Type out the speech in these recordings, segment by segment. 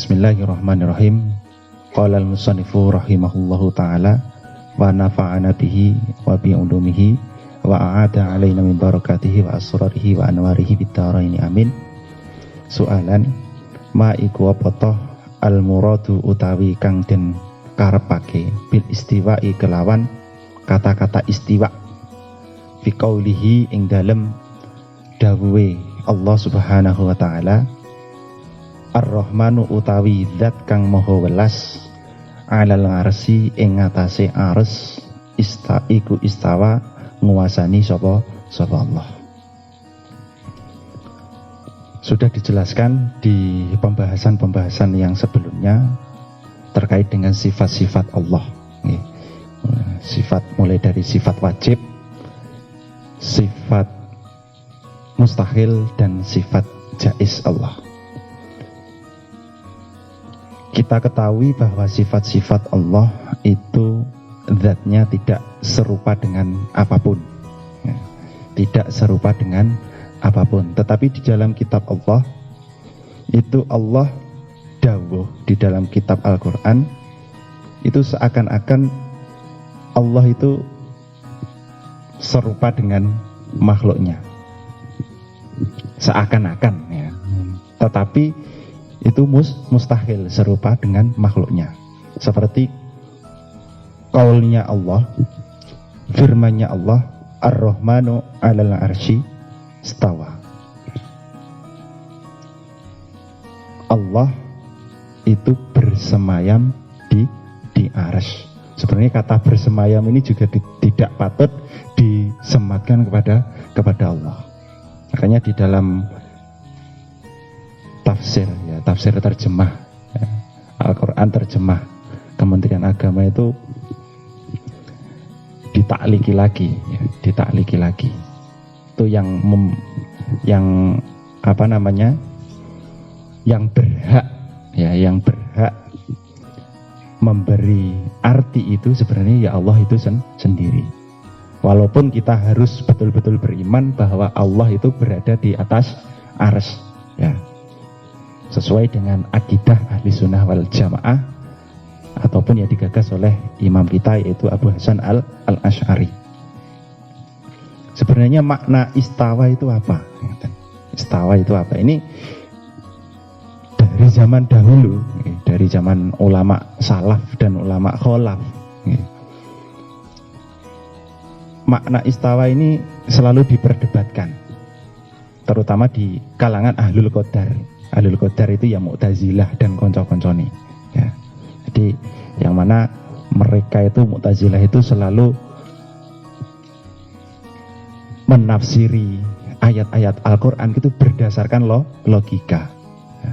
Bismillahirrahmanirrahim. Qala al-musannifu rahimahullahu ta'ala wa nafa'ana bihi wa bi'ulumihi wa a'ada alaina min barakatihi wa asrarihi wa anwarihi bid-dharaini amin. Soalan, ma iku apa al-muradu utawi kang den karepake bil istiwa'i kelawan kata-kata istiwa fi qaulihi ing dalem dawuhe Allah Subhanahu wa ta'ala, Ar-Rahmanu utawi zat kang maha welas alal arsy ing ngatasé ars iku istawa nguasani sapa Allah. Sudah dijelaskan di pembahasan-pembahasan yang sebelumnya terkait dengan sifat-sifat Allah. Sifat mulai dari sifat wajib, sifat mustahil dan sifat jaiz Allah. Kita ketahui bahwa sifat-sifat Allah itu zatnya tidak serupa dengan apapun, tidak serupa dengan apapun. Tetapi di dalam kitab Allah itu Allah dawuh di dalam kitab Al-Quran itu seakan-akan Allah itu serupa dengan makhluknya, seakan-akan ya. Tetapi itu mustahil serupa dengan makhluknya. Seperti qaulnya Allah, firmannya Allah, Ar-Rahmanu 'alal arsy istawa. Allah itu bersemayam di arsy. Sebenarnya kata bersemayam ini juga tidak patut disematkan kepada Allah. Makanya di dalam tafsir terjemah Al-Quran terjemah Kementerian Agama itu ditakliki lagi. Itu yang berhak memberi arti itu sebenarnya ya Allah itu sendiri. Walaupun kita harus betul-betul beriman bahwa Allah itu berada di atas arsy ya, sesuai dengan akidah ahli sunnah wal jamaah ataupun yang digagas oleh imam kita yaitu Abu Hasan al-Asy'ari. Sebenarnya makna istawa itu apa? Istawa itu apa? Ini dari zaman dahulu, dari zaman ulama salaf dan ulama kholaf. Makna istawa ini selalu diperdebatkan, terutama di kalangan ahlul qadar. Ahlul qadar itu ya Mu'tazilah dan konco-koncone ya. Jadi yang mana mereka itu Mu'tazilah itu selalu menafsiri ayat-ayat Al-Quran itu berdasarkan logika ya.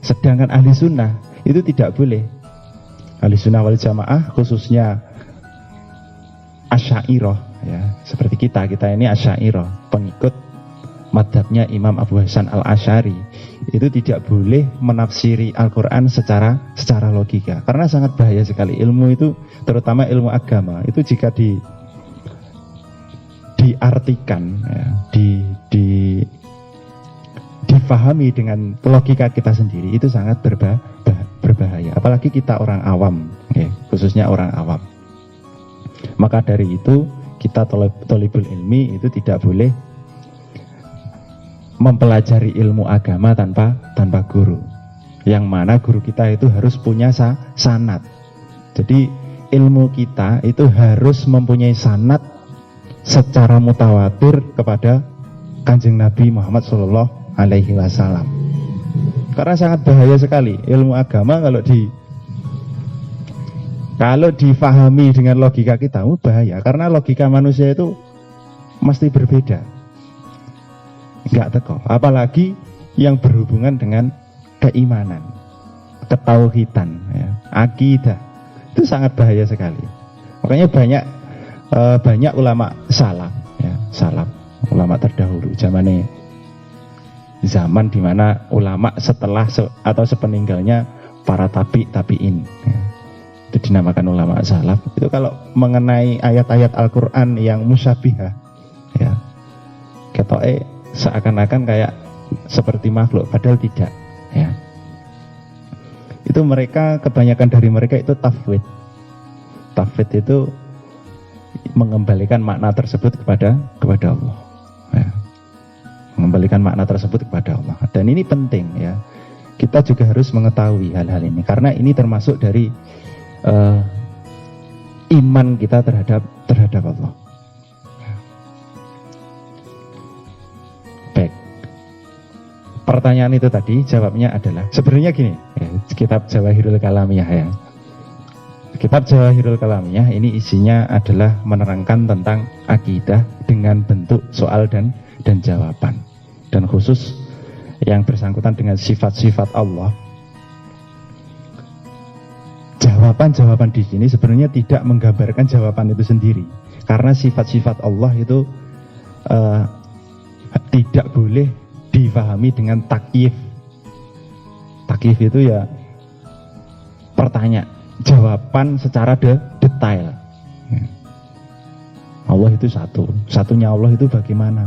Sedangkan ahli sunnah itu tidak boleh. Ahli sunnah wal jamaah khususnya Asy'ariyah ya, seperti kita ini Asy'ariyah, pengikut madhabnya Imam Abu Hasan al-Asy'ari, itu tidak boleh menafsiri Al-Quran secara logika, karena sangat bahaya sekali. Ilmu itu, terutama ilmu agama itu jika diartikan ya, difahami dengan logika kita sendiri, itu sangat berbahaya. Apalagi kita orang awam ya, khususnya orang awam. Maka dari itu kita thalibul ilmi itu tidak boleh mempelajari ilmu agama tanpa guru. Yang mana guru kita itu harus punya sanad. Jadi ilmu kita itu harus mempunyai sanad secara mutawatir kepada Kanjeng Nabi Muhammad SAW. Karena sangat bahaya sekali ilmu agama kalau difahami dengan logika kita, bahaya. Karena logika manusia itu mesti berbeda, nggak teko. Apalagi yang berhubungan dengan keimanan, ketauhidan, ya, akidah, itu sangat bahaya sekali. Makanya banyak ulama salaf, ya, ulama terdahulu, zaman dimana ulama setelah atau sepeninggalnya para tabi'in. Ya. Itu dinamakan ulama salaf. Itu kalau mengenai ayat-ayat Al-Quran yang musyabihah ya, ketoke seakan-akan kayak seperti makhluk, padahal tidak ya. itu mereka, kebanyakan dari mereka itu tafwid. Tafwid itu mengembalikan makna tersebut kepada Allah. Ya. Mengembalikan makna tersebut kepada Allah. Dan ini penting ya. Kita juga harus mengetahui hal-hal ini karena ini termasuk dari iman kita terhadap Allah. Baik. Pertanyaan itu tadi jawabnya adalah sebenarnya gini, ya, kitab Jawahirul Kalamiyah ya. Kitab Jawahirul Kalamiyah ini isinya adalah menerangkan tentang akidah dengan bentuk soal dan jawaban. Dan khusus yang bersangkutan dengan sifat-sifat Allah. Jawaban-jawaban di sini sebenarnya tidak menggambarkan jawaban itu sendiri. Karena sifat-sifat Allah itu tidak boleh difahami dengan takyif. Takyif itu ya jawaban secara detail. Allah itu satu, satunya Allah itu bagaimana,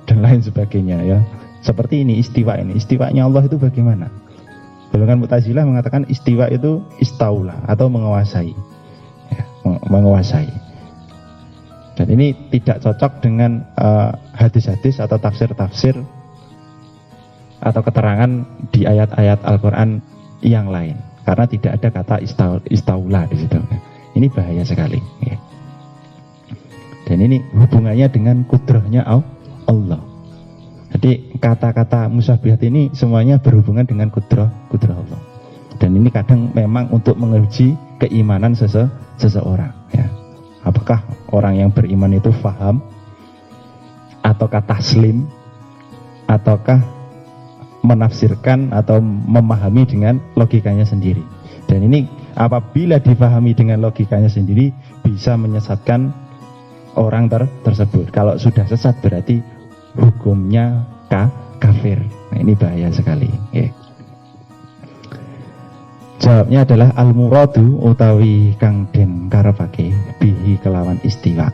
dan lain sebagainya ya. Seperti ini istiwanya Allah itu bagaimana? Golongan Mu'tazilah mengatakan istiwa itu istaula atau menguasai, ya, menguasai. Dan ini tidak cocok dengan hadis-hadis atau tafsir-tafsir atau keterangan di ayat-ayat Al-Quran yang lain, karena tidak ada kata istaula di situ. Ini bahaya sekali. Ya. Dan ini hubungannya dengan kudrahnya Allah. Jadi kata-kata musyabihat ini semuanya berhubungan dengan kudrah Allah. Dan ini kadang memang untuk menguji keimanan seseorang. Ya. Apakah orang yang beriman itu faham, ataukah taslim, ataukah menafsirkan atau memahami dengan logikanya sendiri. Dan ini apabila difahami dengan logikanya sendiri bisa menyesatkan orang tersebut. Kalau sudah sesat berarti hukumnya kafir. Nah, ini bahaya sekali. Yeah. Jawabnya adalah al-muradu utawi kang den karepake bihi kelawan istiwa.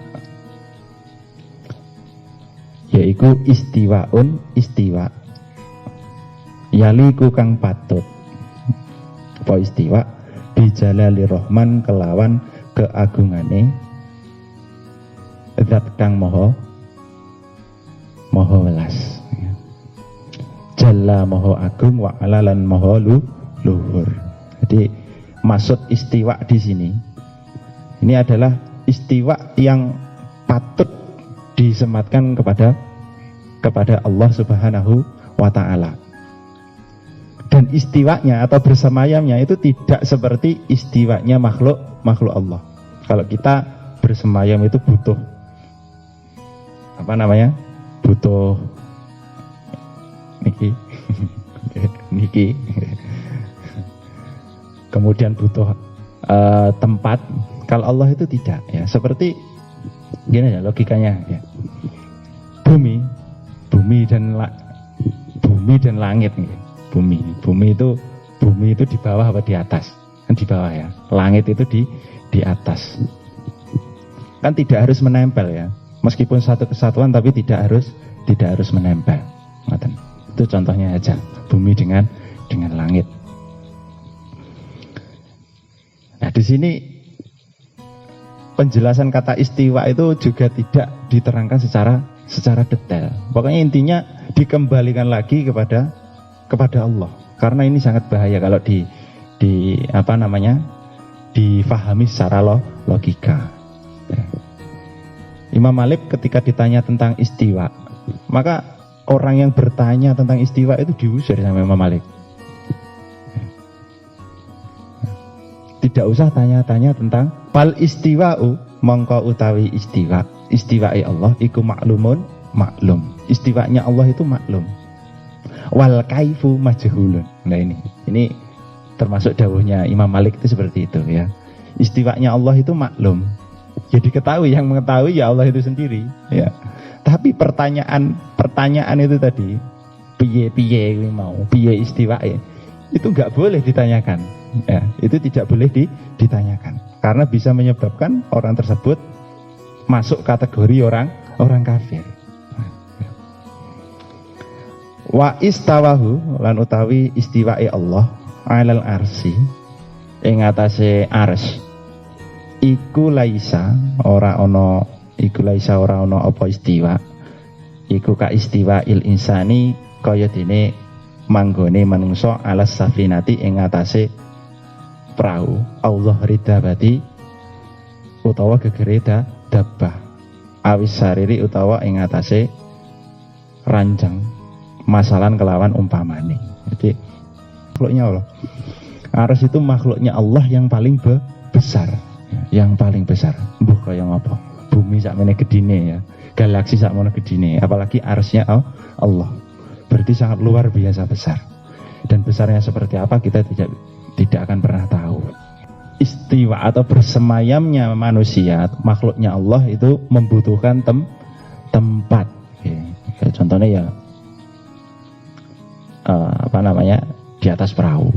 Yaiku istiwa. Yaliku kang patut. Apa istiwa? Bijalali Rahman kelawan keagungane zat kang moho welas. Jalla moho agung wa alalan moho luhur. Jadi maksud istiwa di sini ini adalah istiwa yang patut disematkan kepada Allah Subhanahu wa taala. Dan istiwanya atau bersemayamnya itu tidak seperti istiwanya makhluk Allah. Kalau kita bersemayam itu butuh butuh niki kemudian butuh tempat. Kalau Allah itu tidak ya, seperti gini ya logikanya ya. Bumi dan langit nih. Bumi itu di bawah apa di atas? Kan di bawah ya. Langit itu di atas. Kan tidak harus menempel ya. Meskipun satu kesatuan tapi tidak harus menempel. Itu contohnya aja, bumi dengan langit. Nah, di sini penjelasan kata istiwa itu juga tidak diterangkan secara detail. Pokoknya intinya dikembalikan lagi kepada Allah. Karena ini sangat bahaya kalau difahami secara logika. Imam Malik ketika ditanya tentang istiwa, maka orang yang bertanya tentang istiwa itu diusir sama Imam Malik. Tidak usah tanya-tanya tentang pal istiwa'u, mongko utawi istiwa'i Allah iku maklum. Istiwanya Allah itu maklum. Wal kaifu majhulun. Nah ini termasuk dawuhnya Imam Malik itu seperti itu ya. Istiwanya Allah itu maklum. Ya diketahui, yang mengetahui ya Allah itu sendiri ya. Tapi pertanyaan itu tadi piye istiwae itu nggak boleh ditanyakan ya. Itu tidak boleh ditanyakan karena bisa menyebabkan orang tersebut masuk kategori orang kafir. Wa istawahu lan utawi istiwae Allah alal arsi ing atase ars iku laisa ora ana apa istiwa iku ka istiwa il insani kaya dene manggone manungsa alas safinati ing atase perahu Allah ridabati utawa gegere dabbah awis sariri utawa ing atase ranjang masalan kelawan umpamane. Jadi makhluknya Allah. Arsy itu makhluknya Allah yang paling besar, yang paling besar. Mbuh kaya ngapa? Bumi sakmene gedine ya, galaksi sakmene gedine, apalagi arsy-nya Allah. Berarti sangat luar biasa besar. Dan besarnya seperti apa kita tidak akan pernah tahu. Istiwa atau bersemayamnya manusia, makhluknya Allah itu membutuhkan tempat. Kayak contohnya ya di atas perahu,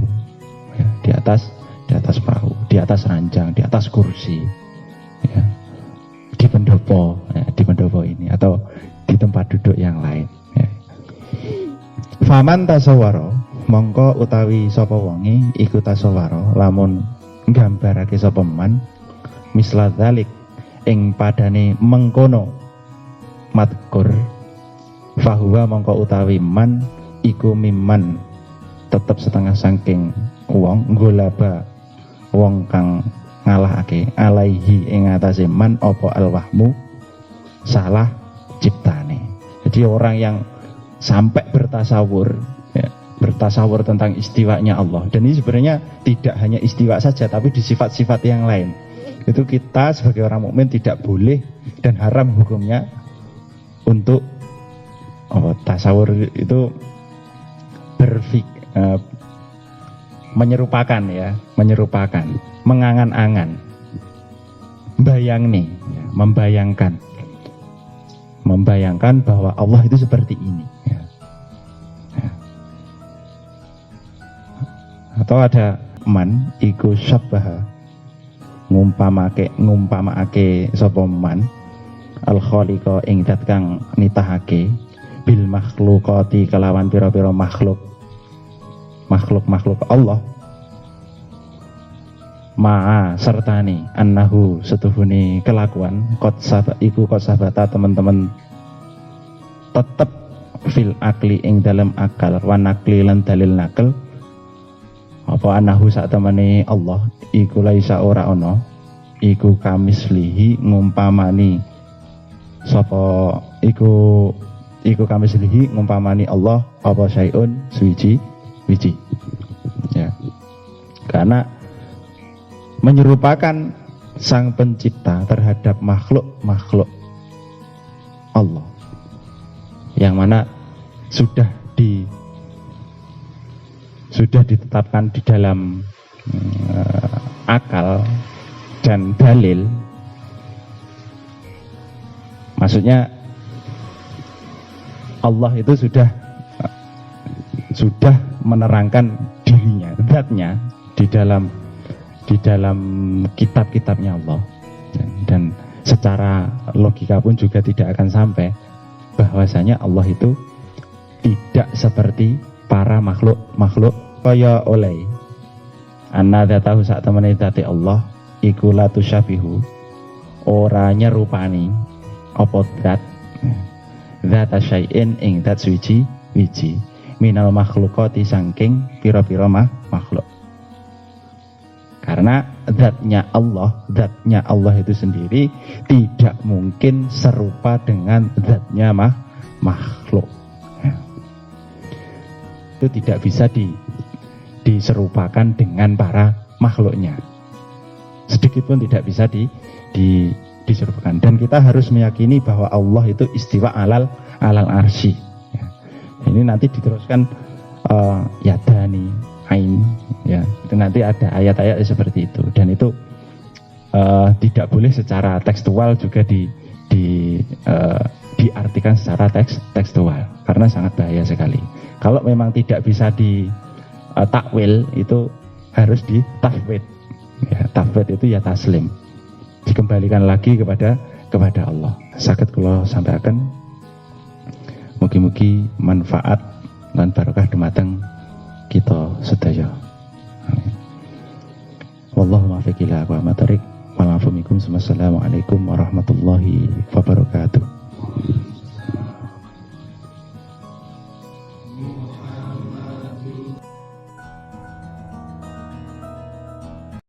ya, di atas perahu, di atas ranjang, di atas kursi, ya, di pendopo ini atau di tempat duduk yang lain. Ya. Faman tasawwaro mongko utawi sapa wonge iku tasawwaro lamun nggambarake sapa man misla dzalik ing padane mengkono madkur fahuwa mongko utawi man iku mimman tetep setengah saking wong golaba wong kang ngalahake alaihi ing atase man apa alwahmu salah ciptane. Jadi orang yang sampai bertasawur ya, bertasawur tentang istiwanya Allah, dan ini sebenarnya tidak hanya istiwa saja tapi di sifat-sifat yang lain. Itu kita sebagai orang mukmin tidak boleh dan haram hukumnya untuk tasawur itu menyerupakan, mengangan-angan, membayangkan bahwa Allah itu seperti ini. Ya. Ya. Atau ada man iku syabbaha ngumpamake sapa man al khaliqa ing dat kang nitahake bil makhluqati kelawan pira-pira makhluk Allah ma'a sertani annahu setuhuni kelakuan qad sabata teman-teman tetep fil akli ing dalam akal wa nakli lan dalil nakal apa annahu sak temene Allah iku laisa ora ana iku kamislihi ngumpamani sapa iku kamislihi ngumpamani Allah apa syai'un suci ya. Karena menyerupakan sang pencipta terhadap makhluk Allah yang mana sudah ditetapkan di dalam akal dan dalil. Maksudnya Allah itu sudah menerangkan dirinya, zatnya di dalam kitab-kitabnya Allah, dan secara logika pun juga tidak akan sampai bahwasanya Allah itu tidak seperti para makhluk kaya oleh anna dzatahu sak temene dzate Allah iku la tusyabihu ora nyerupani apa zat syai'in ing zat suci minal makhlukati saking pira-pira makhluk. Karena zatnya Allah itu sendiri tidak mungkin serupa dengan zatnya makhluk. Itu tidak bisa diserupakan dengan para makhluknya. Sedikit pun tidak bisa diserupakan. Dan kita harus meyakini bahwa Allah itu istiwa alal arsy. Ini nanti diteruskan yadani ain ya, itu nanti ada ayat-ayat seperti itu, dan itu tidak boleh secara tekstual juga diartikan secara tekstual karena sangat bahaya sekali. Kalau memang tidak bisa takwil itu harus ditafwid ya, tafwid itu ya taslim, dikembalikan lagi kepada Allah. Saged kula sampaikan mugi-mugi manfaat lan barokah dumateng kita sedaya. Wallahu muwaffiq ila aqwamit thoriq. Assalamualaikum warahmatullahi wabarakatuh.